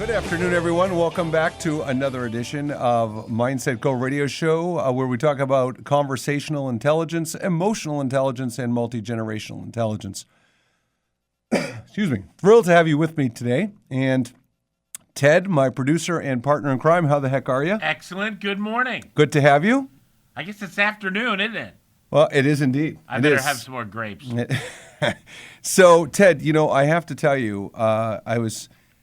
Good afternoon, everyone. Welcome back to another edition of MindsetGo Radio Show, where we talk about conversational intelligence, emotional intelligence, and multi-generational intelligence. Excuse me. Thrilled to have you with me today. And Ted, my producer and partner in crime, how the heck are you? Excellent. Good morning. Good to have you. I guess it's afternoon, isn't it? Well, it is indeed. I better have some more grapes. So, Ted, I have to tell you,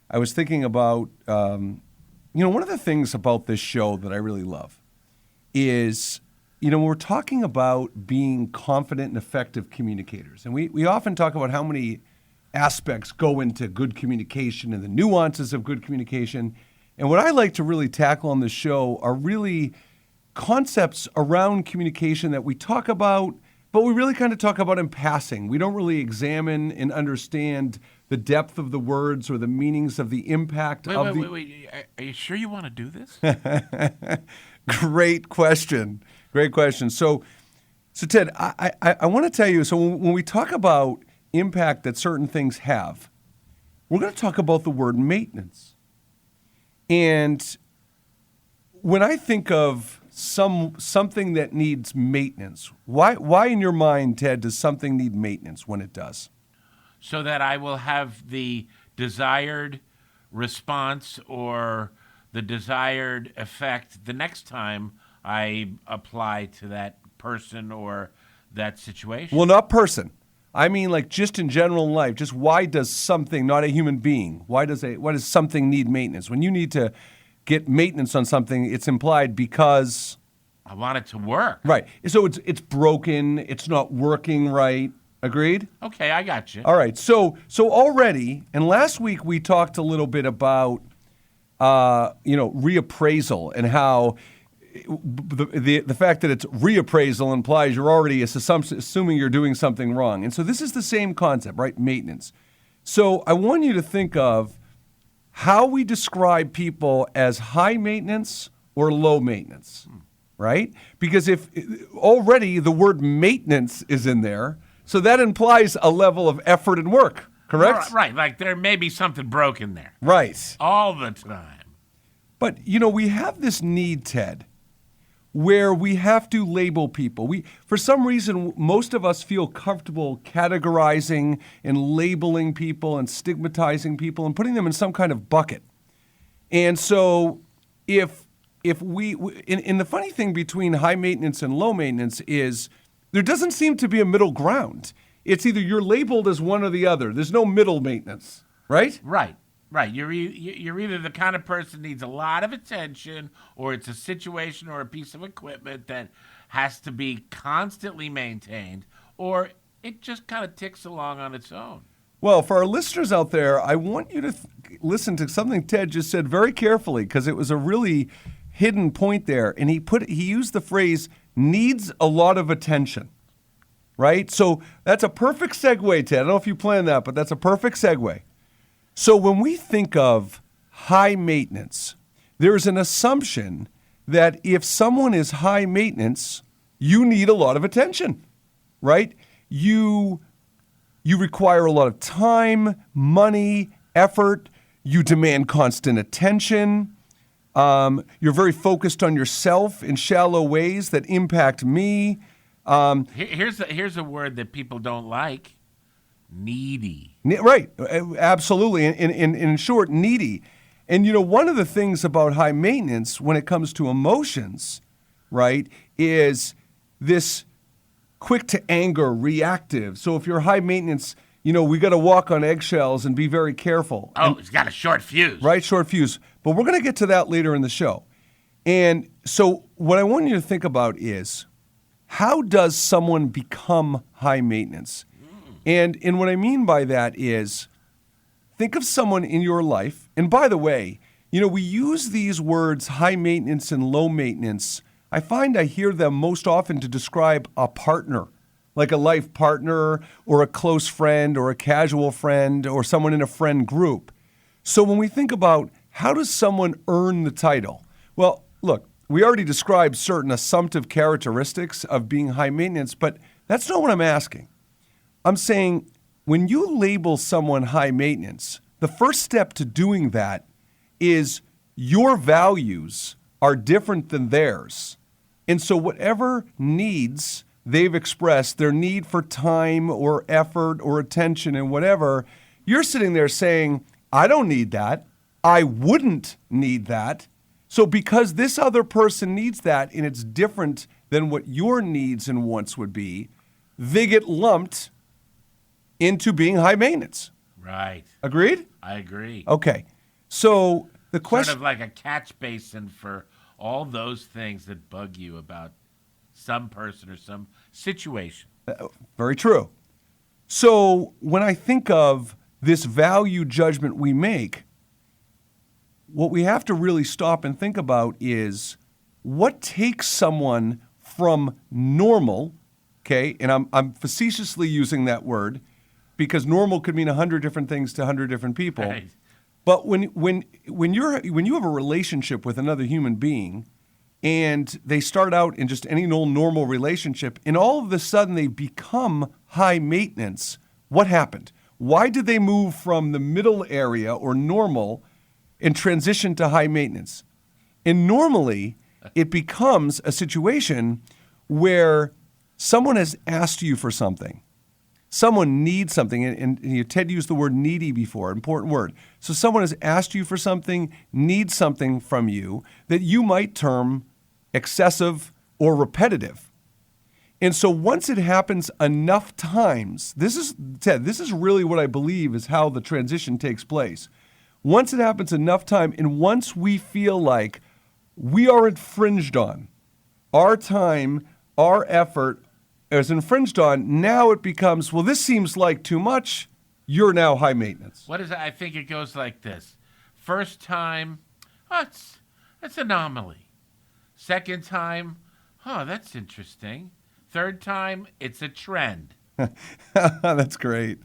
I was thinking about, one of the things about this show that I really love is, when we're talking about being confident and effective communicators, and we often talk about how many aspects go into good communication and the nuances of good communication. And what I like to really tackle on this show are really concepts around communication that we talk about, but we really kind of talk about in passing. We don't really examine and understand the depth of the words or the meanings of the impact of the... Wait. Are you sure you want to do this? Great question. So Ted, I want to tell you, so when we talk about impact that certain things have, we're going to talk about the word maintenance. And when I think of something that needs maintenance, why in your mind, Ted, does something need maintenance when it does? So that I will have the desired response or the desired effect the next time I apply to that person or that situation. Well, not person. I mean, like just in general in life, just why does something, not a human being, why does something need maintenance? When you need to get maintenance on something, it's implied because... I want it to work. Right. So it's broken, it's not working right. Agreed? Okay, I got you. All right. So already, and last week we talked a little bit about, reappraisal and how the fact that it's reappraisal implies you're already assuming you're doing something wrong. And so this is the same concept, right? Maintenance. So I want you to think of how we describe people as high maintenance or low maintenance, right? Because if already the word maintenance is in there, so that implies a level of effort and work, correct? Right, like there may be something broken there. Right. All the time. But, we have this need, Ted, where we have to label people. For some reason, most of us feel comfortable categorizing and labeling people and stigmatizing people and putting them in some kind of bucket. And so if we the funny thing between high maintenance and low maintenance is there doesn't seem to be a middle ground. It's either you're labeled as one or the other. There's no middle maintenance, right? Right. You're either the kind of person that needs a lot of attention, or it's a situation or a piece of equipment that has to be constantly maintained, or it just kind of ticks along on its own. Well, for our listeners out there, I want you to listen to something Ted just said very carefully, because it was a really hidden point there. And he used the phrase, needs a lot of attention, right? So that's a perfect segue, Ted. I don't know if you planned that, but that's a perfect segue. So when we think of high maintenance, there's an assumption that if someone is high maintenance, you need a lot of attention, right? You require a lot of time, money, effort. You demand constant attention. You're very focused on yourself in shallow ways that impact me. Here's a word that people don't like. Needy. Right. Absolutely. In short, needy. And, one of the things about high maintenance when it comes to emotions, right, is this quick to anger, reactive. So if you're high maintenance, we got to walk on eggshells and be very careful. Oh, it's got a short fuse. Right, short fuse. But we're going to get to that later in the show. And so what I want you to think about is, how does someone become high maintenance? And what I mean by that is, think of someone in your life. And by the way, we use these words high maintenance and low maintenance. I find I hear them most often to describe a partner, like a life partner or a close friend or a casual friend or someone in a friend group. So when we think about how does someone earn the title? Well, look, we already described certain assumptive characteristics of being high maintenance, but that's not what I'm asking. I'm saying when you label someone high maintenance, the first step to doing that is your values are different than theirs. And so whatever needs they've expressed, their need for time or effort or attention and whatever, you're sitting there saying, I don't need that. I wouldn't need that. So because this other person needs that and it's different than what your needs and wants would be, they get lumped into being high maintenance. Right. Agreed? I agree. Okay. So the question... Sort of like a catch basin for all those things that bug you about some person or some situation. Very true. So when I think of this value judgment we make, what we have to really stop and think about is what takes someone from normal, okay, and I'm facetiously using that word because normal could mean 100 different things to 100 different people. Right. But when you have a relationship with another human being and they start out in just any old normal relationship and all of a sudden they become high maintenance, what happened? Why did they move from the middle area or normal and transition to high maintenance? And normally it becomes a situation where someone has asked you for something. Someone needs something, and Ted used the word needy before, important word. So someone has asked you for something, needs something from you that you might term excessive or repetitive. And so once it happens enough times, Ted, this is really what I believe is how the transition takes place. Once it happens enough time, and once we feel like we are infringed on, our time, our effort, is infringed on, now it becomes, well, this seems like too much. You're now high maintenance. What is it? I think it goes like this. First time, that's anomaly. Second time, that's interesting. Third time, it's a trend. That's great.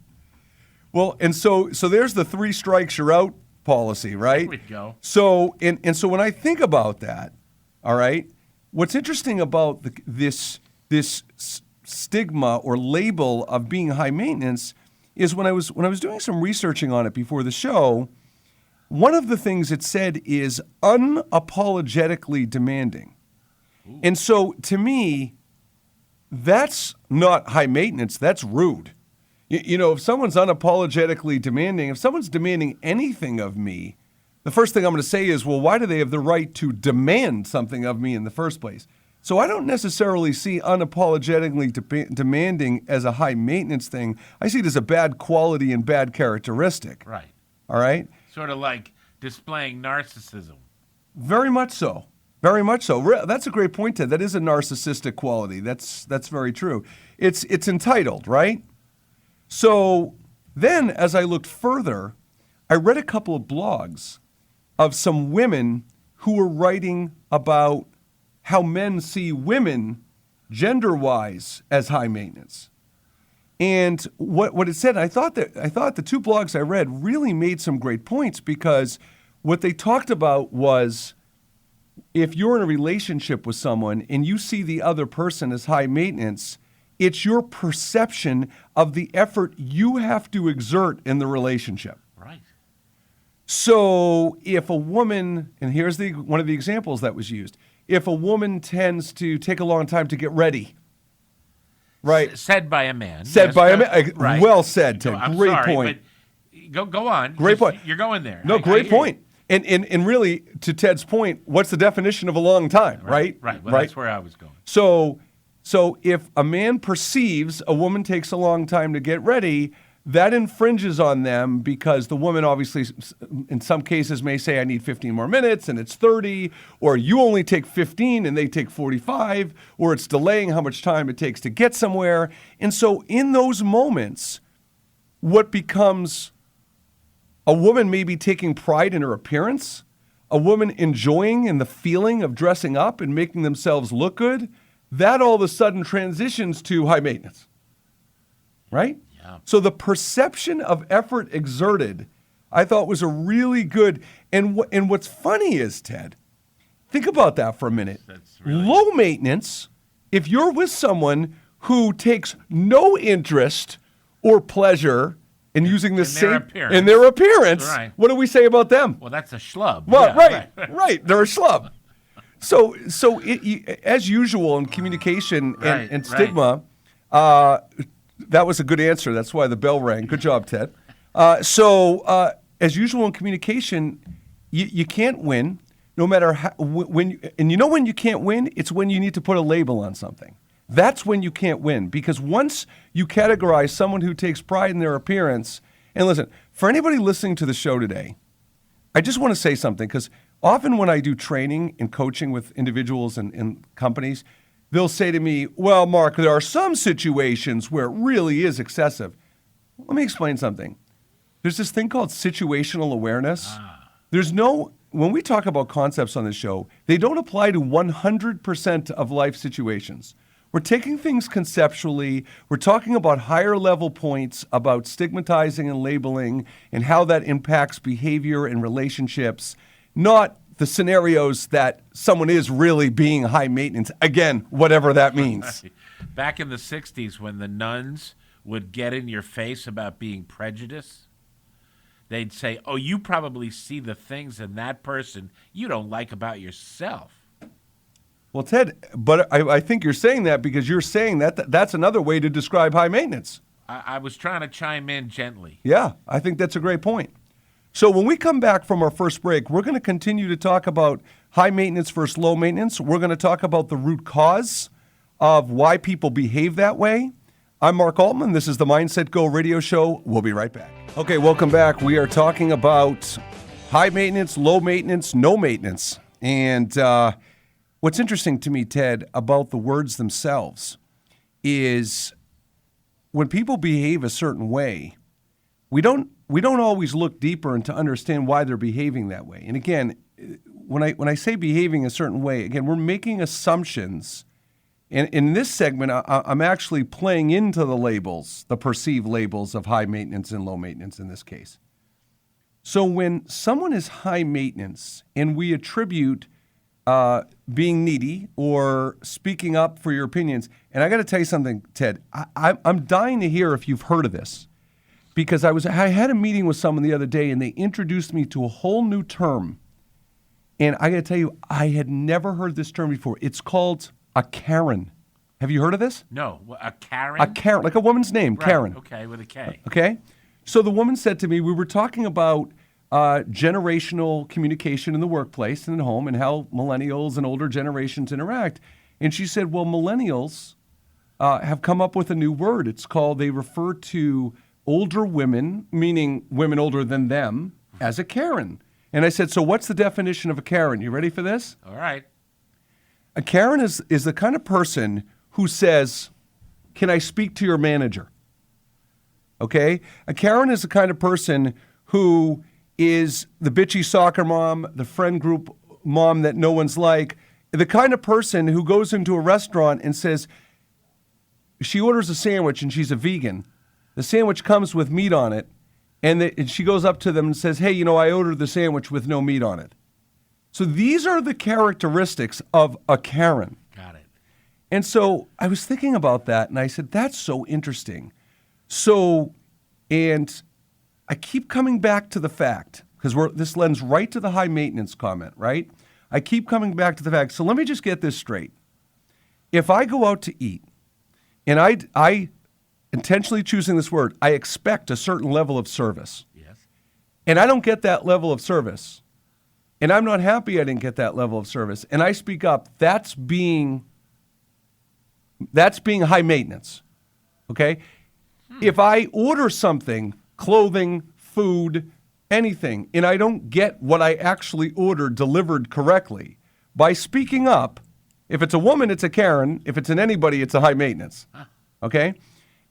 Well, and so there's the 3 strikes you're out policy, right? There we go. So and so when I think about that, all right, what's interesting about this stigma or label of being high maintenance is when I was doing some researching on it before the show, one of the things it said is unapologetically demanding. Ooh. And so to me, that's not high maintenance, that's rude. You know, if someone's unapologetically demanding, if someone's demanding anything of me, the first thing I'm going to say is, well, why do they have the right to demand something of me in the first place? So I don't necessarily see unapologetically demanding as a high maintenance thing. I see it as a bad quality and bad characteristic. Right. All right? Sort of like displaying narcissism. Very much so. Very much so. That's a great point, Ted. That is a narcissistic quality. That's very true. It's entitled, right? So then as I looked further, I read a couple of blogs of some women who were writing about how men see women gender-wise as high maintenance. And what it said, I thought the 2 blogs I read really made some great points because what they talked about was if you're in a relationship with someone and you see the other person as high maintenance, it's your perception of the effort you have to exert in the relationship. Right. So if a woman, and here's one of the examples that was used, if a woman tends to take a long time to get ready, right? Said by a man. Said by a man. Right. Well said, Ted. I'm Great sorry, point. But go on. Great point. You're going there. No, great point. And really, to Ted's point, what's the definition of a long time, right? Right. Well, that's where I was going. So if a man perceives a woman takes a long time to get ready, that infringes on them because the woman obviously, in some cases, may say, I need 15 more minutes, and it's 30, or you only take 15 and they take 45, or it's delaying how much time it takes to get somewhere. And so in those moments, what becomes a woman maybe taking pride in her appearance, a woman enjoying in the feeling of dressing up and making themselves look good, that all of a sudden transitions to high maintenance, right? Yeah. So the perception of effort exerted, I thought was a really good, and what's funny is, Ted, think about that for a minute. That's really low maintenance, if you're with someone who takes no interest or pleasure and using the same appearance. in their appearance. Right. What do we say about them? Well, that's a schlub. Well, Yeah, right. They're a schlub. So as usual in communication and stigma, that was a good answer. That's why the bell rang. Good job, Ted. As usual in communication, you can't win, no matter how. And you know when you can't win? It's when you need to put a label on something. That's when you can't win, because once you categorize someone who takes pride in their appearance, and listen, for anybody listening to the show today, I just want to say something, because often when I do training and coaching with individuals and companies, they'll say to me, well, Mark, there are some situations where it really is excessive. Let me explain something. There's this thing called situational awareness. When we talk about concepts on the show, they don't apply to 100% of life situations. We're taking things conceptually. We're talking about higher level points about stigmatizing and labeling and how that impacts behavior and relationships, not the scenarios that someone is really being high maintenance. Again, whatever that means. Back in the 60s, when the nuns would get in your face about being prejudiced, they'd say, oh, you probably see the things in that person you don't like about yourself. Well, Ted, but I think you're saying that because you're saying that's another way to describe high maintenance. I was trying to chime in gently. Yeah, I think that's a great point. So when we come back from our first break, we're going to continue to talk about high maintenance versus low maintenance. We're going to talk about the root cause of why people behave that way. I'm Mark Altman. This is the Mindset Go radio show. We'll be right back. Okay, welcome back. We are talking about high maintenance, low maintenance, no maintenance. And what's interesting to me, Ted, about the words themselves is when people behave a certain way, we don't always look deeper and to understand why they're behaving that way. And again, when I say behaving a certain way, again, we're making assumptions. And in this segment, I'm actually playing into the labels, the perceived labels of high maintenance and low maintenance in this case. So when someone is high maintenance and we attribute being needy or speaking up for your opinions, and I got to tell you something, Ted, I'm dying to hear if you've heard of this, because I had a meeting with someone the other day and they introduced me to a whole new term, and I got to tell you, I had never heard this term before. It's called a Karen. Have you heard of this? No, a Karen? A Karen, like a woman's name, Right. Karen. Okay, with a K. Okay? So the woman said to me, we were talking about generational communication in the workplace and at home and how millennials and older generations interact. And she said, well, millennials have come up with a new word. It's called, they refer to older women, meaning women older than them, as a Karen. And I said, so what's the definition of a Karen? You ready for this? All right. A Karen is the kind of person who says, can I speak to your manager? Okay? A Karen is the kind of person who is the bitchy soccer mom, the friend group mom that no one's like, the kind of person who goes into a restaurant and says, she orders a sandwich and she's a vegan. The sandwich comes with meat on it, and she goes up to them and says, hey, I ordered the sandwich with no meat on it. So these are the characteristics of a Karen. Got it. And so I was thinking about that, and I said, that's so interesting. So, and I keep coming back to the fact, because this lends right to the high maintenance comment, right? I keep coming back to the fact. So let me just get this straight. If I go out to eat, and I intentionally choosing this word, I expect a certain level of service. Yes. And I don't get that level of service, and I'm not happy I didn't get that level of service, and I speak up, that's being high maintenance, okay? If I order something, clothing, food, anything, and I don't get what I actually ordered delivered correctly, by speaking up, if it's a woman, it's a Karen. If it's an anybody, it's a high maintenance, okay?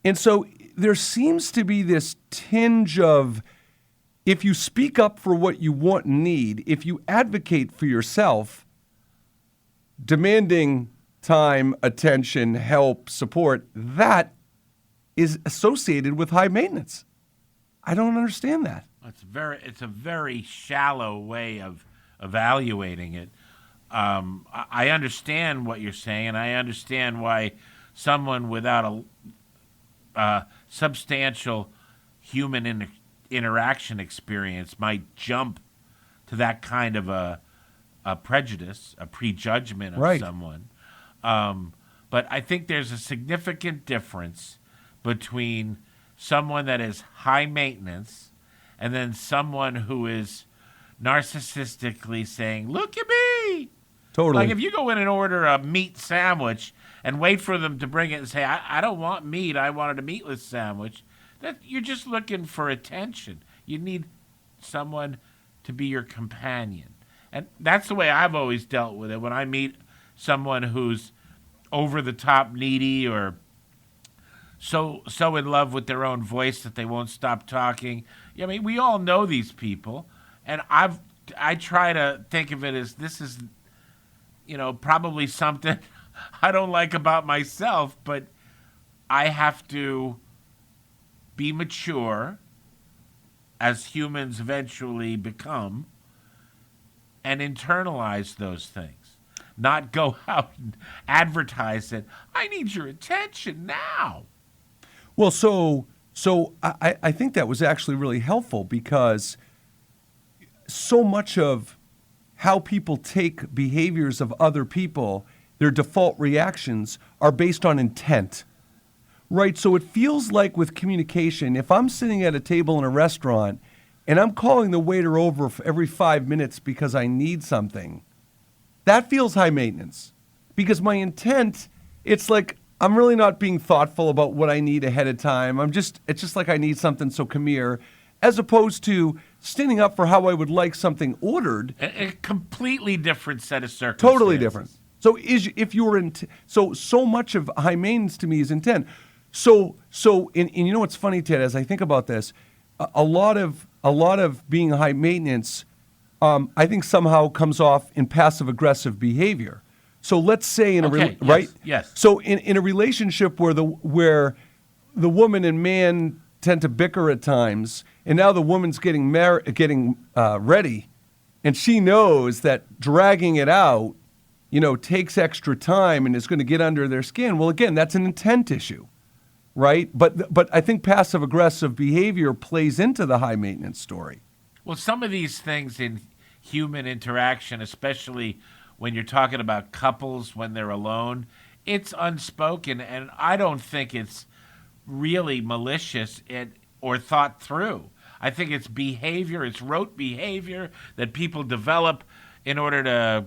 And so there seems to be this tinge of, if you speak up for what you want and need, if you advocate for yourself, demanding time, attention, help, support, that is associated with high maintenance. I don't understand that. It's a very shallow way of evaluating it. I understand what you're saying, and I understand why someone without a substantial human interaction experience might jump to that kind of a prejudice, a prejudgment of Right. someone. But I think there's a significant difference between someone that is high maintenance and then someone who is narcissistically saying, "Look at me." Totally. Like if you go in and order a meat sandwich and wait for them to bring it and say, I don't want meat, I wanted a meatless sandwich, that you're just looking for attention. You need someone to be your companion. And that's the way I've always dealt with it. When I meet someone who's over the top needy or so in love with their own voice that they won't stop talking. I mean, we all know these people, and I try to think of it as this is, probably something I don't like about myself, but I have to be mature as humans eventually become and internalize those things. Not go out and advertise it. I need your attention now. Well, so I think that was actually really helpful because so much of how people take behaviors of other people, their default reactions, are based on intent, right? So it feels like with communication, if I'm sitting at a table in a restaurant and I'm calling the waiter over for every 5 minutes because I need something, that feels high maintenance because my intent, it's like I'm really not being thoughtful about what I need ahead of time. It's just like I need something, so come here, as opposed to standing up for how I would like something ordered. A completely different set of circumstances. Totally different. So if you were so much of high maintenance to me is intent. So and you know what's funny, Ted, as I think about this, a lot of being high maintenance, I think somehow comes off in passive aggressive behavior. So let's say right? Yes. So in a relationship where the woman and man tend to bicker at times, and now the woman's getting ready, and she knows that dragging it out, takes extra time and is going to get under their skin. Well, again, that's an intent issue, right? But I think passive aggressive behavior plays into the high maintenance story. Well, some of these things in human interaction, especially when you're talking about couples when they're alone, it's unspoken, and I don't think it's really malicious or thought through. I think it's behavior, it's rote behavior that people develop in order to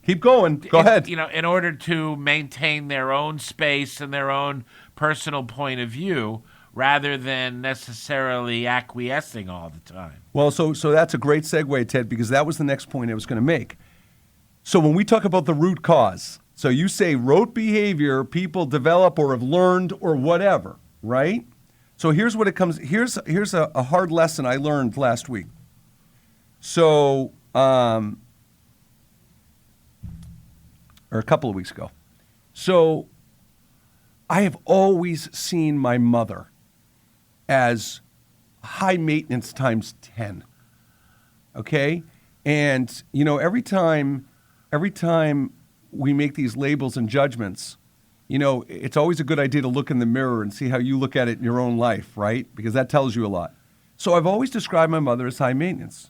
keep going. Go ahead. In order to maintain their own space and their own personal point of view, rather than necessarily acquiescing all the time. Well, so that's a great segue, Ted, because that was the next point I was going to make. So when we talk about the root cause, so you say rote behavior people develop or have learned or whatever, right? So here's what it comes. Here's a hard lesson I learned last week. So, or a couple of weeks ago. So I have always seen my mother as high maintenance times 10. Okay? And, every time we make these labels and judgments, it's always a good idea to look in the mirror and see how you look at it in your own life, right? Because that tells you a lot. So I've always described my mother as high maintenance.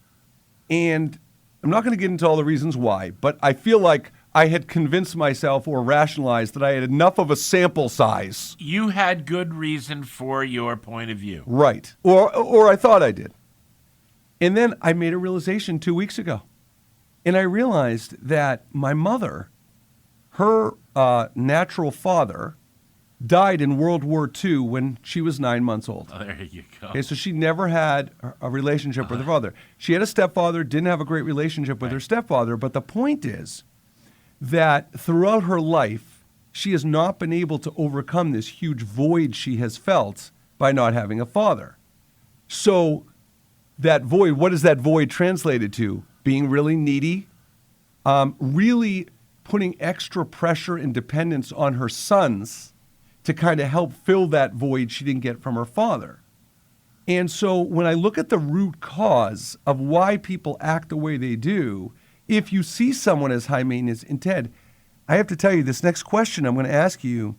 And I'm not going to get into all the reasons why, but I feel like I had convinced myself or rationalized that I had enough of a sample size. You had good reason for your point of view. Right. Or I thought I did. And then I made a realization 2 weeks ago. And I realized that my mother, her natural father, died in World War II when she was 9 months old. Oh, there you go. Okay, so she never had a relationship with her father. She had a stepfather, didn't have a great relationship with her stepfather. But the point is that throughout her life, she has not been able to overcome this huge void she has felt by not having a father. So that void, what is that void translated to? Being really needy, really putting extra pressure and dependence on her sons to kind of help fill that void she didn't get from her father. And so when I look at the root cause of why people act the way they do, if you see someone as high maintenance, and Ted, I have to tell you, this next question I'm going to ask you,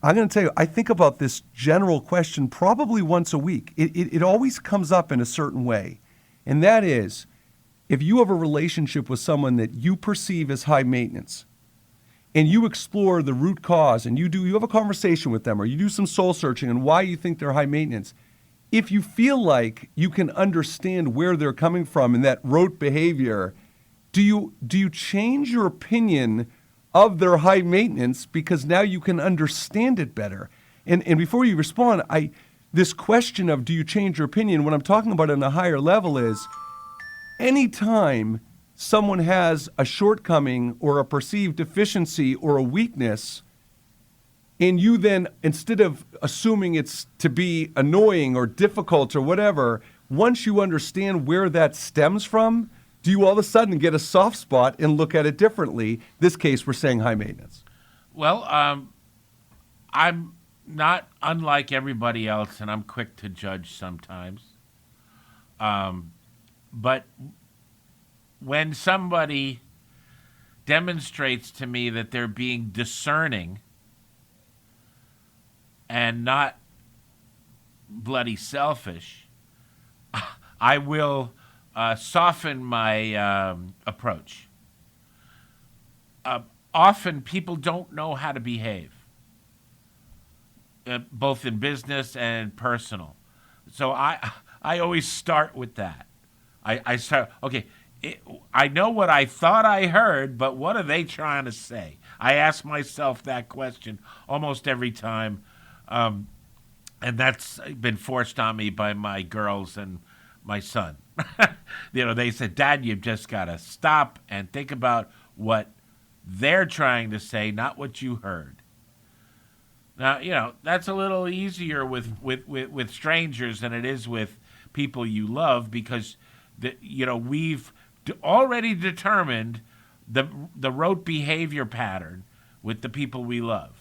I'm going to tell you, I think about this general question probably once a week. It always comes up in a certain way. And that is, if you have a relationship with someone that you perceive as high maintenance, and you explore the root cause, and you have a conversation with them, or you do some soul searching on why you think they're high maintenance, if you feel like you can understand where they're coming from in that rote behavior, do you change your opinion of their high maintenance because now you can understand it better? And before you respond, this question of do you change your opinion, what I'm talking about on a higher level is anytime someone has a shortcoming or a perceived deficiency or a weakness, and you then, instead of assuming it's to be annoying or difficult or whatever, once you understand where that stems from, do you all of a sudden get a soft spot and look at it differently? This case, we're saying high maintenance. Well, I'm not unlike everybody else, and I'm quick to judge sometimes. But when somebody demonstrates to me that they're being discerning and not bloody selfish, I will soften my approach. Often people don't know how to behave, both in business and personal. So I always start with that. I start, okay, I know what I thought I heard, but what are they trying to say? I ask myself that question almost every time, and that's been forced on me by my girls and my son. They said, Dad, you've just got to stop and think about what they're trying to say, not what you heard. Now, that's a little easier with strangers than it is with people you love because, we've already determined the rote behavior pattern with the people we love.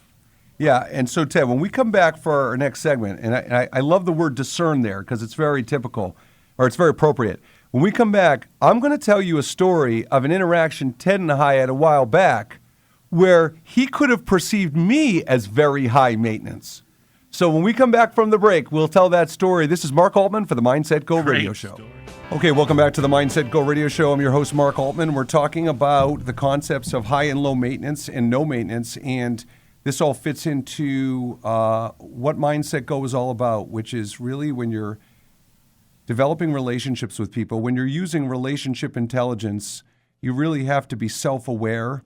Yeah, and so, Ted, when we come back for our next segment, and I love the word discern there because it's very typical, or it's very appropriate. When we come back, I'm going to tell you a story of an interaction Ted and I had a while back where he could have perceived me as very high maintenance. So when we come back from the break, we'll tell that story. This is Mark Altman for the MindsetGo Radio Show. Story. Okay, welcome back to the MindsetGo Radio Show. I'm your host, Mark Altman. We're talking about the concepts of high and low maintenance and no maintenance, and this all fits into what MindsetGo is all about, which is really when you're developing relationships with people, when you're using relationship intelligence, you really have to be self-aware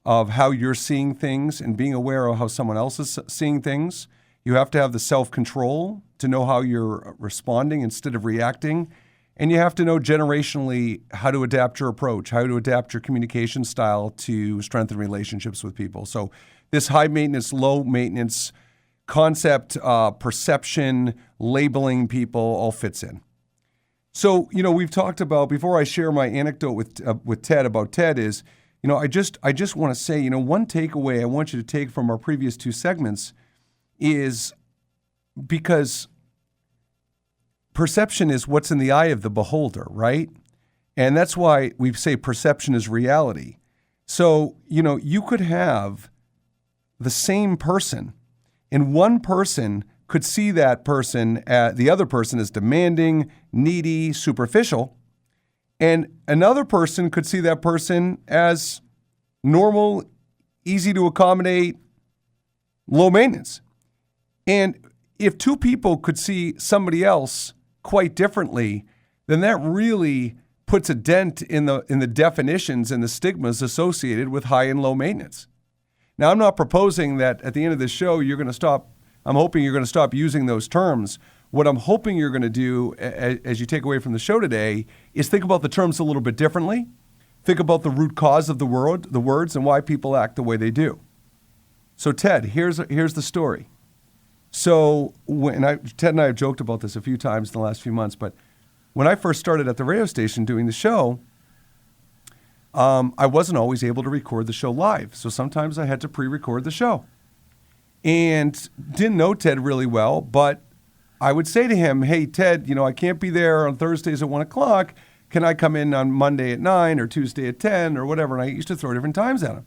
of how you're seeing things and being aware of how someone else is seeing things. You have to have the self-control to know how you're responding instead of reacting. And you have to know generationally how to adapt your approach, how to adapt your communication style to strengthen relationships with people. So this high maintenance, low maintenance concept, perception, labeling people all fits in. So, we've talked about, before I share my anecdote with Ted about Ted is, I just want to say, one takeaway I want you to take from our previous two segments is because perception is what's in the eye of the beholder, right? And that's why we say perception is reality. So, you could have the same person, and one person could see that person, the other person as demanding, needy, superficial, and another person could see that person as normal, easy to accommodate, low maintenance. And if two people could see somebody else quite differently, then that really puts a dent in the definitions and the stigmas associated with high and low maintenance. Now, I'm not proposing that at the end of this show I'm hoping you're going to stop using those terms. What I'm hoping you're going to do as you take away from the show today is think about the terms a little bit differently. Think about the root cause of the words and why people act the way they do. So, Ted, here's the story. So, Ted and I have joked about this a few times in the last few months, but when I first started at the radio station doing the show, I wasn't always able to record the show live. So sometimes I had to pre-record the show. And didn't know Ted really well, but I would say to him, hey, Ted, I can't be there on Thursdays at 1 o'clock. Can I come in on Monday at 9 or Tuesday at 10 or whatever? And I used to throw different times at him.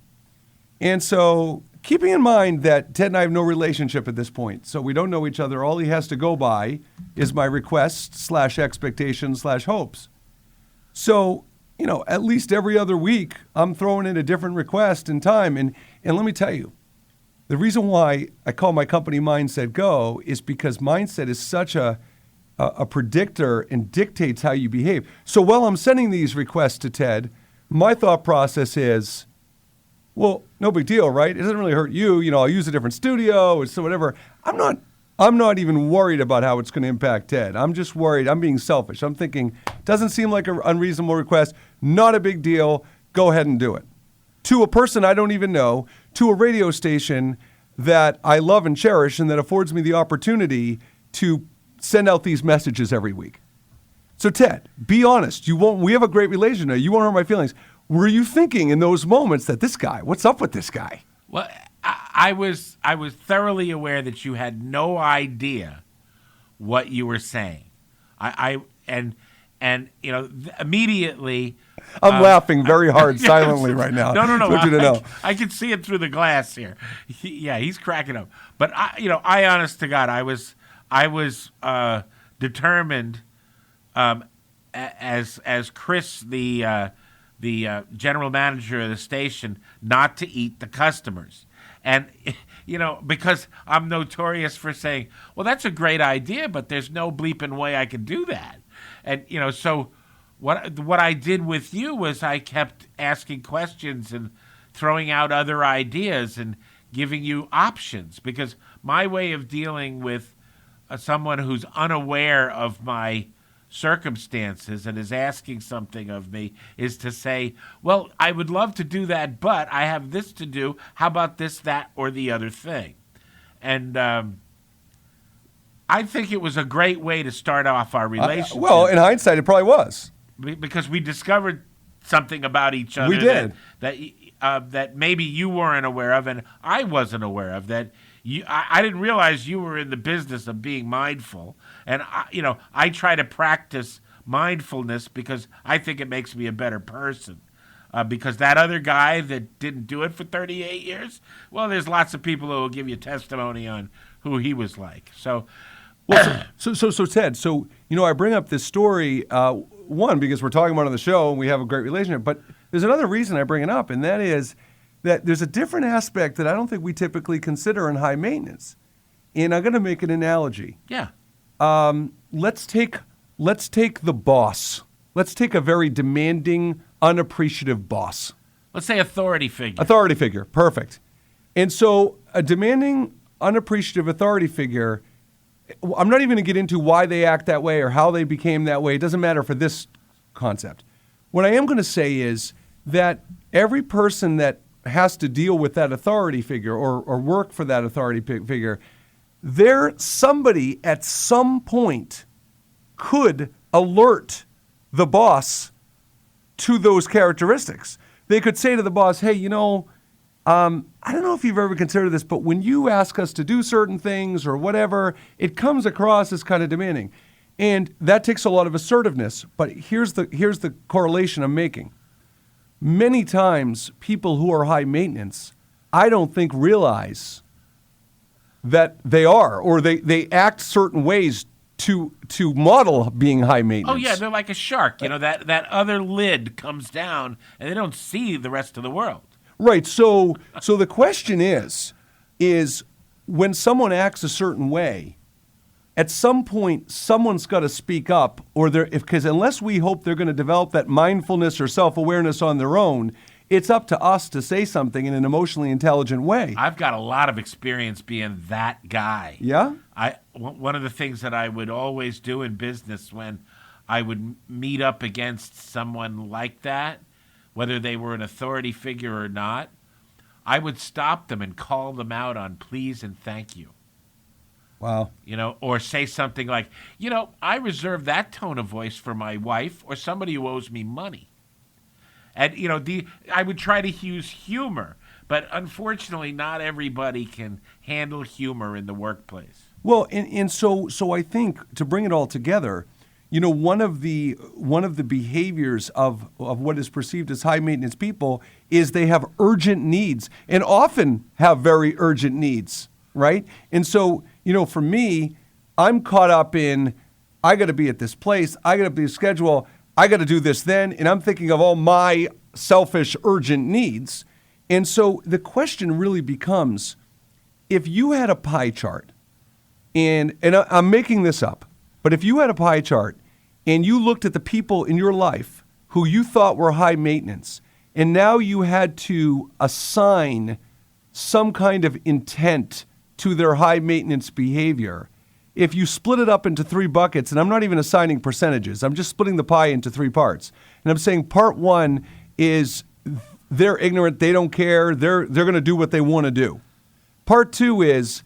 And so keeping in mind that Ted and I have no relationship at this point, so we don't know each other. All he has to go by is my requests/expectations/hopes. So, at least every other week, I'm throwing in a different request and time. And let me tell you, the reason why I call my company MindsetGo is because mindset is such a predictor and dictates how you behave. So while I'm sending these requests to Ted, my thought process is, well, no big deal, right? It doesn't really hurt you. I'll use a different studio, so whatever. I'm not even worried about how it's going to impact Ted. I'm just worried. I'm being selfish. I'm thinking, doesn't seem like an unreasonable request. Not a big deal. Go ahead and do it. To a person I don't even know, to a radio station that I love and cherish and that affords me the opportunity to send out these messages every week. So Ted, be honest. We have a great relationship. You won't hurt my feelings. Were you thinking in those moments that this guy, what's up with this guy? Well, I was thoroughly aware that you had no idea what you were saying. Immediately. I'm laughing very hard silently right now. No. I want you to know. I can see it through the glass here. He's cracking up. But I honest to God, I was determined, as Chris, the general manager of the station, not to eat the customers. And, because I'm notorious for saying, well, that's a great idea, but there's no bleeping way I can do that. And, so what I did with you was I kept asking questions and throwing out other ideas and giving you options, because my way of dealing with someone who's unaware of my circumstances and is asking something of me is to say, well, I would love to do that, but I have this to do. How about this, that, or the other thing? And I think it was a great way to start off our relationship. Well, in hindsight, it probably was. Because we discovered something about each other. We did. That maybe you weren't aware of and I wasn't aware of. That I didn't realize you were in the business of being mindful. And, I try to practice mindfulness because I think it makes me a better person. Because that other guy that didn't do it for 38 years, well, there's lots of people who will give you testimony on who he was like. So, so Ted, I bring up this story, one, because we're talking about it on the show and we have a great relationship, but there's another reason I bring it up, and that is that there's a different aspect that I don't think we typically consider in high maintenance. And I'm going to make an analogy. Yeah. Let's take the boss. Let's take a very demanding, unappreciative boss. Let's say authority figure. Authority figure, perfect. And so a demanding, unappreciative authority figure, I'm not even going to get into why they act that way or how they became that way. It doesn't matter for this concept. What I am going to say is that every person that has to deal with that authority figure or work for that authority figure, somebody at some point could alert the boss to those characteristics. They could say to the boss, hey, I don't know if you've ever considered this, but when you ask us to do certain things or whatever, it comes across as kind of demanding. And that takes a lot of assertiveness. But here's the correlation I'm making. Many times, people who are high maintenance, I don't think realize that they are, or they act certain ways to model being high maintenance. Oh yeah, they're like a shark. That other lid comes down, and they don't see the rest of the world. Right. So the question is when someone acts a certain way, at some point someone's got to speak up, because unless we hope they're going to develop that mindfulness or self-awareness on their own, it's up to us to say something in an emotionally intelligent way. I've got a lot of experience being that guy. Yeah? One of the things that I would always do in business when I would meet up against someone like that, whether they were an authority figure or not, I would stop them and call them out on please and thank you. Wow. Or say something like, I reserve that tone of voice for my wife or somebody who owes me money. And, I would try to use humor, but unfortunately not everybody can handle humor in the workplace. Well, and so I think to bring it all together, one of the behaviors of what is perceived as high maintenance people is they have urgent needs and often have very urgent needs, right? And so, for me, I'm caught up in, I got to be at this place, I got to be schedule, I got to do this then, and I'm thinking of all my selfish urgent needs. And so the question really becomes, if you had a pie chart, and I'm making this up, but if you had a pie chart and you looked at the people in your life who you thought were high maintenance, and now you had to assign some kind of intent to their high maintenance behavior, if you split it up into 3 buckets, and I'm not even assigning percentages, I'm just splitting the pie into 3 parts. And I'm saying part 1 is they're ignorant, they don't care, they're going to do what they want to do. Part 2 is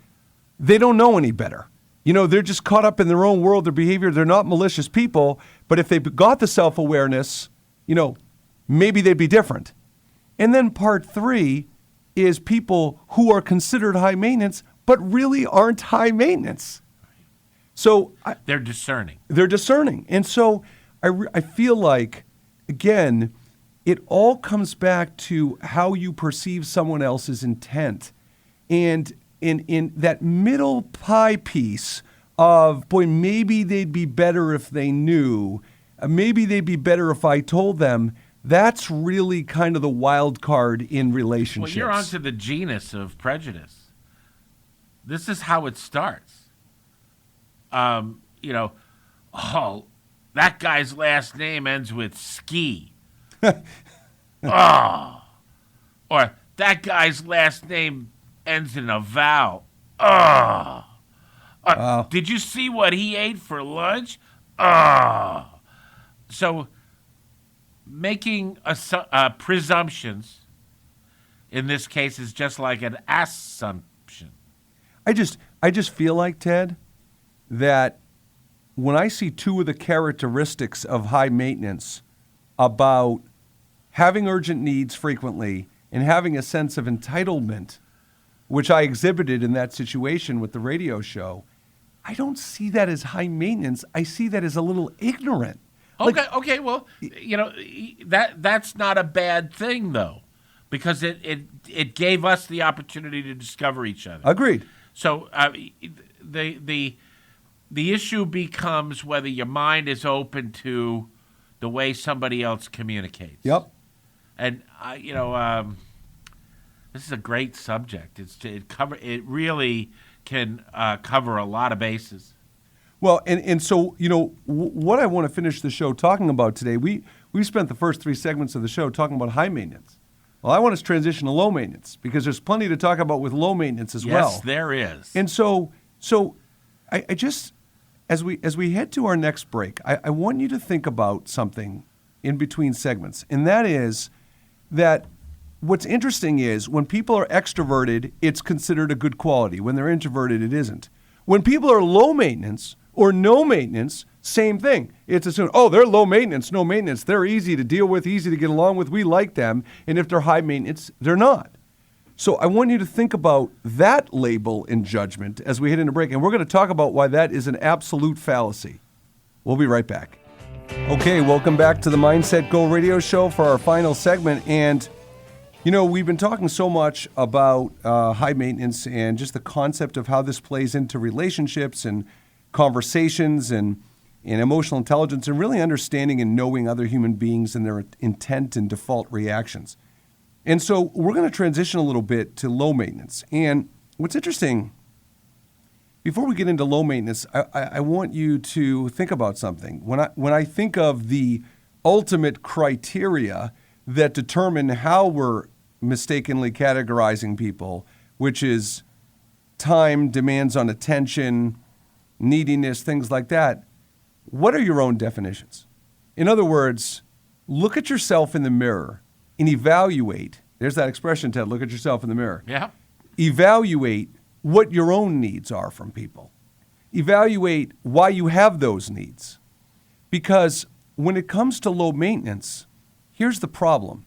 they don't know any better. They're just caught up in their own world, their behavior. They're not malicious people, but if they got the self-awareness, maybe they'd be different. And then part 3 is people who are considered high maintenance, but really aren't high maintenance. So they're discerning. They're discerning. And so I feel like, again, it all comes back to how you perceive someone else's intent. And in that middle pie piece of, boy, maybe they'd be better if they knew, maybe they'd be better if I told them, that's really kind of the wild card in relationships. Well, you're onto the genus of prejudice. This is how it starts. Oh, that guy's last name ends with ski. Oh. Or that guy's last name ends in a vowel. Oh. Did you see what he ate for lunch? Oh. So making presumptions in this case is just like an assumption. I just feel like, Ted, that when I see 2 of the characteristics of high maintenance about having urgent needs frequently and having a sense of entitlement, which I exhibited in that situation with the radio show, I don't see that as high maintenance. I see that as a little ignorant. Okay, well, that's not a bad thing, though, because it gave us the opportunity to discover each other. Agreed. So the issue becomes whether your mind is open to the way somebody else communicates. Yep. And this is a great subject. It really can cover a lot of bases. Well, and so what I want to finish the show talking about today. We spent the first 3 segments of the show talking about high maintenance. Well, I want to transition to low maintenance because there's plenty to talk about with low maintenance as well. Yes, there is. And so I just, as we head to our next break, I want you to think about something in between segments, and that is that what's interesting is when people are extroverted, it's considered a good quality. When they're introverted, it isn't. When people are low maintenance or no maintenance, same thing. It's assumed, they're low maintenance, no maintenance. They're easy to deal with, easy to get along with. We like them. And if they're high maintenance, they're not. So I want you to think about that label in judgment as we head into break. And we're going to talk about why that is an absolute fallacy. We'll be right back. Okay, welcome back to the Mindset Go radio show for our final segment. And, we've been talking so much about high maintenance and just the concept of how this plays into relationships and conversations and emotional intelligence and really understanding and knowing other human beings and their intent and default reactions. And so we're going to transition a little bit to low maintenance. And what's interesting, before we get into low maintenance, I want you to think about something. When I think of the ultimate criteria that determine how we're mistakenly categorizing people, which is time, demands on attention, neediness, things like that, what are your own definitions? In other words, look at yourself in the mirror and evaluate. There's that expression, Ted, look at yourself in the mirror. Yeah. Evaluate what your own needs are from people. Evaluate why you have those needs. Because when it comes to low maintenance, here's the problem.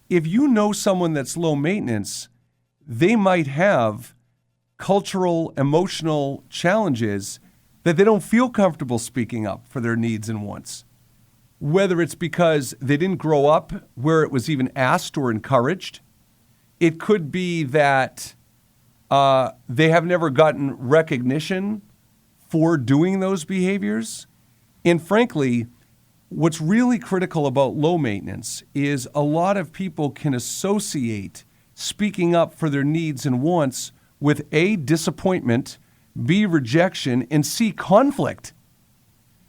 If you know someone that's low maintenance, they might have cultural, emotional challenges that they don't feel comfortable speaking up for their needs and wants. Whether it's because they didn't grow up where it was even asked or encouraged. It could be that they have never gotten recognition for doing those behaviors. And frankly, what's really critical about low maintenance is a lot of people can associate speaking up for their needs and wants with A, disappointment, B, rejection, and C, conflict.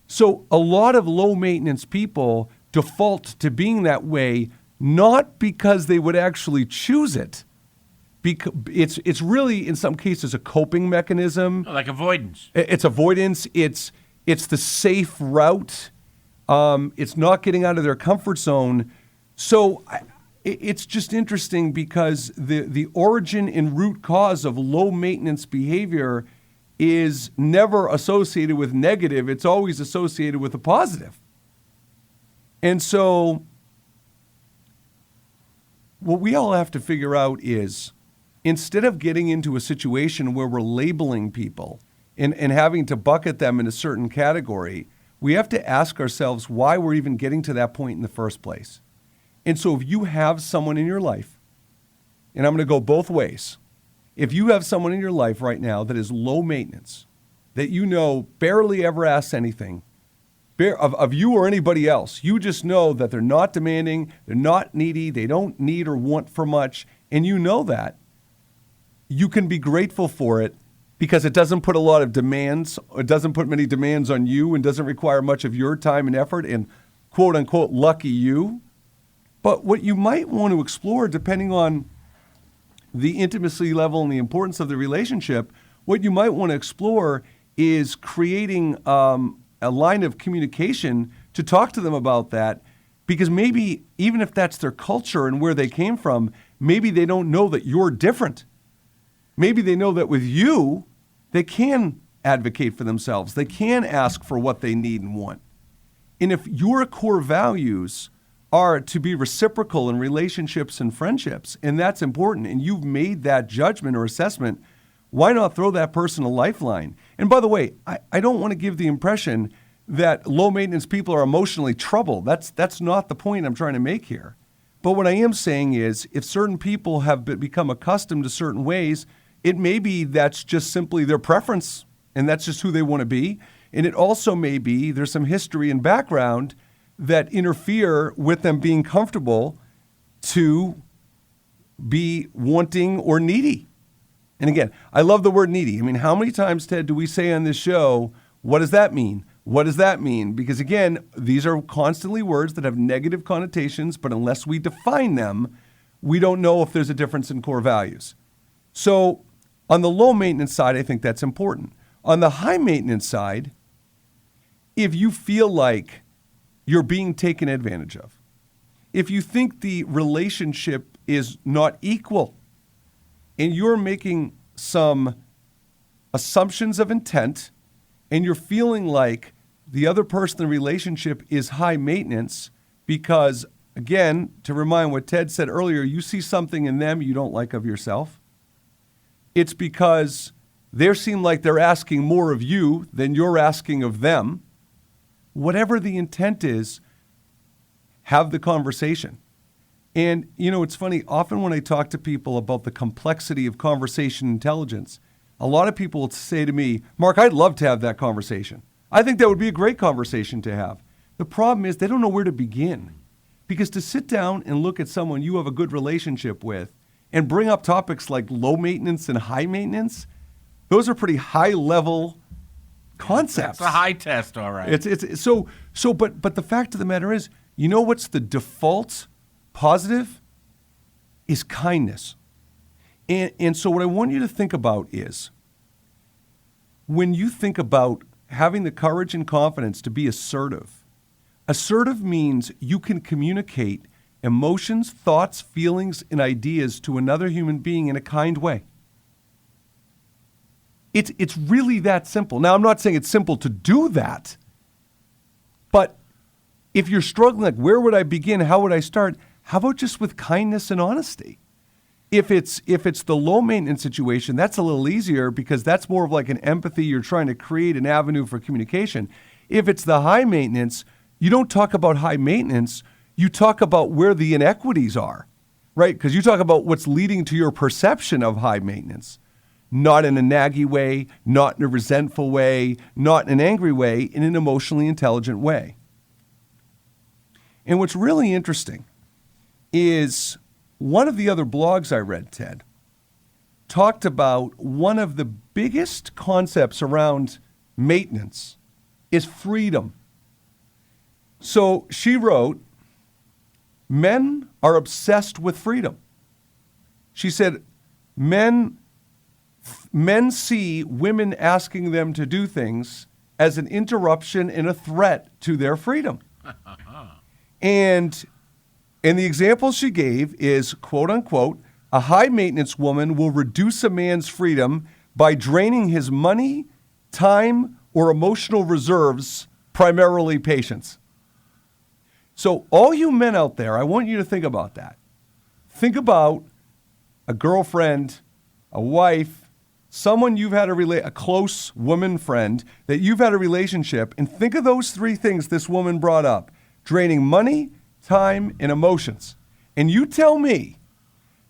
So a lot of low maintenance people default to being that way, not because they would actually choose it. It's really, in some cases, a coping mechanism. Like avoidance. It's avoidance. It's the safe route. It's not getting out of their comfort zone. So it's just interesting because the origin and root cause of low maintenance behavior is never associated with negative. It's always associated with a positive. And so what we all have to figure out is, instead of getting into a situation where we're labeling people and having to bucket them in a certain category, we have to ask ourselves why we're even getting to that point in the first place. And so if you have someone in your life, and I'm going to go both ways, if you have someone in your life right now that is low maintenance, that you know barely ever asks anything of you or anybody else, you just know that they're not demanding, they're not needy, they don't need or want for much, and you know that, you can be grateful for it because it doesn't put a lot of demands, it doesn't put many demands on you and doesn't require much of your time and effort and quote unquote lucky you. But what you might want to explore, depending on the intimacy level and the importance of the relationship, what you might want to explore is creating a line of communication to talk to them about that, because maybe even if that's their culture and where they came from, maybe they don't know that you're different. Maybe they know that with you, they can advocate for themselves. They can ask for what they need and want. And if your core values are to be reciprocal in relationships and friendships, and that's important, and you've made that judgment or assessment, why not throw that person a lifeline? And by the way, I don't want to give the impression that low maintenance people are emotionally troubled. That's not the point I'm trying to make here. But what I am saying is, if certain people have become accustomed to certain ways, it may be that's just simply their preference, and that's just who they want to be. And it also may be there's some history and background that interfere with them being comfortable to be wanting or needy. And again, I love the word needy. I mean, how many times, Ted, do we say on this show, what does that mean? What does that mean? Because again, these are constantly words that have negative connotations, but unless we define them, we don't know if there's a difference in core values. So on the low maintenance side, I think that's important. On the high maintenance side, if you feel like you're being taken advantage of, if you think the relationship is not equal, and you're making some assumptions of intent, and you're feeling like the other person in the relationship is high maintenance because, again, to remind what Ted said earlier, you see something in them you don't like of yourself. It's because they seem like they're asking more of you than you're asking of them. Whatever the intent is, have the conversation. And, you know, it's funny, often when I talk to people about the complexity of conversation intelligence, a lot of people will say to me, Mark, I'd love to have that conversation. I think that would be a great conversation to have. The problem is they don't know where to begin. Because to sit down and look at someone you have a good relationship with and bring up topics like low maintenance and high maintenance, those are pretty high level concepts. It's a high test, all right. But the fact of the matter is, you know what's the default positive? Is kindness. And so what I want you to think about is, when you think about having the courage and confidence to be assertive means you can communicate emotions, thoughts, feelings, and ideas to another human being in a kind way. It's really that simple. Now, I'm not saying it's simple to do that, but if you're struggling, like, where would I begin? How would I start? How about just with kindness and honesty? If it's the low maintenance situation, that's a little easier because that's more of like an empathy. You're trying to create an avenue for communication. If it's the high maintenance, you don't talk about high maintenance. You talk about where the inequities are, right? Because you talk about what's leading to your perception of high maintenance, not in a naggy way, not in a resentful way, not in an angry way, in an emotionally intelligent way. And what's really interesting is one of the other blogs I read, Ted, talked about one of the biggest concepts around maintenance is freedom. So she wrote, men are obsessed with freedom. She said, men see women asking them to do things as an interruption and a threat to their freedom. And the example she gave is, quote unquote, a high maintenance woman will reduce a man's freedom by draining his money, time, or emotional reserves, primarily patience. So all you men out there, I want you to think about that. Think about a girlfriend, a wife, someone you've had a close woman friend that you've had a relationship, and think of those three things this woman brought up: draining money, time, and emotions. And you tell me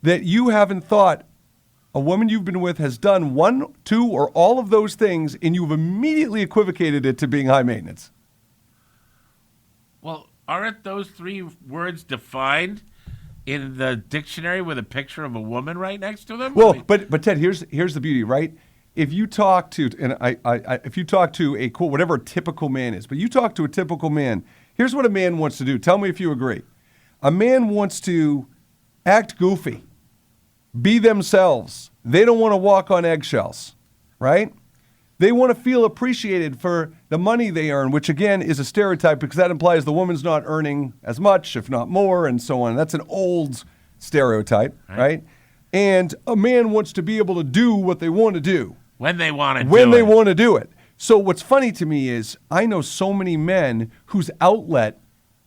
that you haven't thought a woman you've been with has done one, two, or all of those things, and you've immediately equivocated it to being high maintenance. Well, aren't those three words defined in the dictionary with a picture of a woman right next to them? Well, but Ted, here's the beauty, right? If you talk to, and if you talk to a quote, whatever a typical man is, but you talk to a typical man, here's what a man wants to do. Tell me if you agree. A man wants to act goofy, be themselves. They don't want to walk on eggshells, right? They want to feel appreciated for the money they earn, which again is a stereotype because that implies the woman's not earning as much, if not more, and so on. That's an old stereotype, right? And a man wants to be able to do what they want to do. When they want to do it. When they want to do it. So what's funny to me is I know so many men whose outlet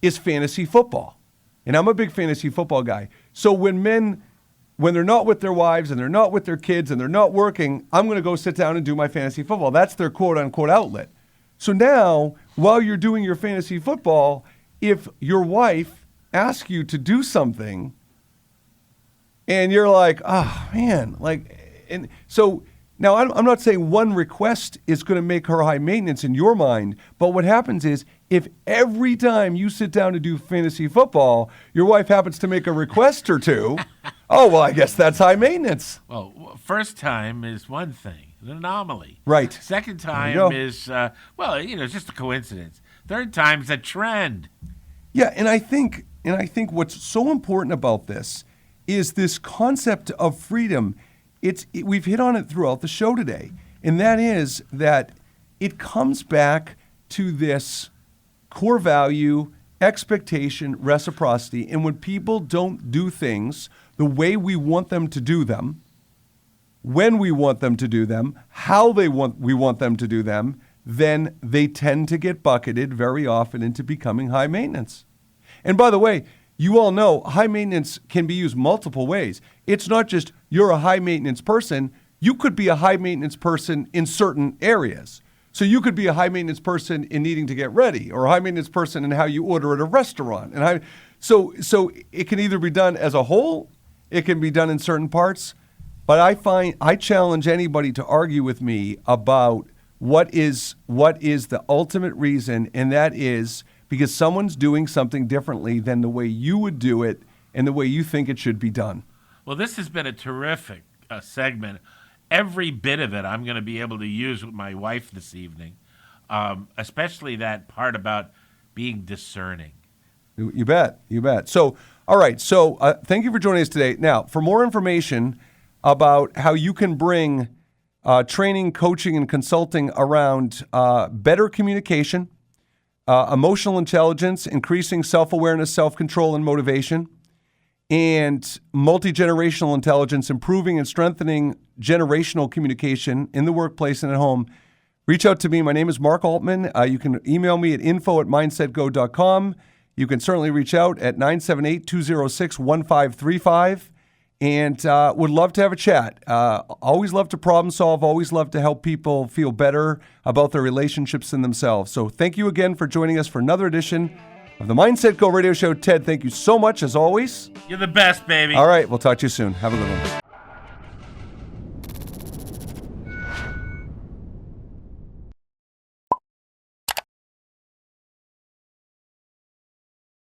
is fantasy football. And I'm a big fantasy football guy. So when they're not with their wives and they're not with their kids and they're not working, I'm going to go sit down and do my fantasy football. That's their quote-unquote outlet. So now, while you're doing your fantasy football, if your wife asks you to do something and you're like, oh, man, and so now I'm not saying one request is going to make her high maintenance in your mind, but what happens is if every time you sit down to do fantasy football, your wife happens to make a request or two, oh, well, I guess that's high maintenance. Well, first time is one thing, an anomaly. Right. Second time is, it's just a coincidence. Third time's a trend. Yeah, and I think what's so important about this is this concept of freedom. We've hit on it throughout the show today, and that is that it comes back to this core value, expectation, reciprocity. And when people don't do things the way we want them to do them, when we want them to do them, how we want them to do them, then they tend to get bucketed very often into becoming high maintenance. And by the way, you all know high maintenance can be used multiple ways. It's not just you're a high maintenance person. You could be a high maintenance person in certain areas. So you could be a high maintenance person in needing to get ready, or a high maintenance person in how you order at a restaurant. And so it can either be done as a whole, it can be done in certain parts. But I challenge anybody to argue with me about what is the ultimate reason, and that is because someone's doing something differently than the way you would do it and the way you think it should be done. Well, this has been a terrific segment. Every bit of it I'm going to be able to use with my wife this evening, especially that part about being discerning. You bet. So, all right. So thank you for joining us today. Now, for more information about how you can bring training, coaching, and consulting around better communication, emotional intelligence, increasing self-awareness, self-control, and motivation, and multi-generational intelligence, improving and strengthening generational communication in the workplace and at home, reach out to me. My name is Mark Altman. You can email me at info@mindsetgo.com. You can certainly reach out at 978-206-1535. and would love to have a chat. Always love to problem solve, always love to help people feel better about their relationships and themselves. So thank you again for joining us for another edition of the Mindset Go Radio Show. Ted, thank you so much, as always. You're the best, baby. All right, we'll talk to you soon. Have a good one.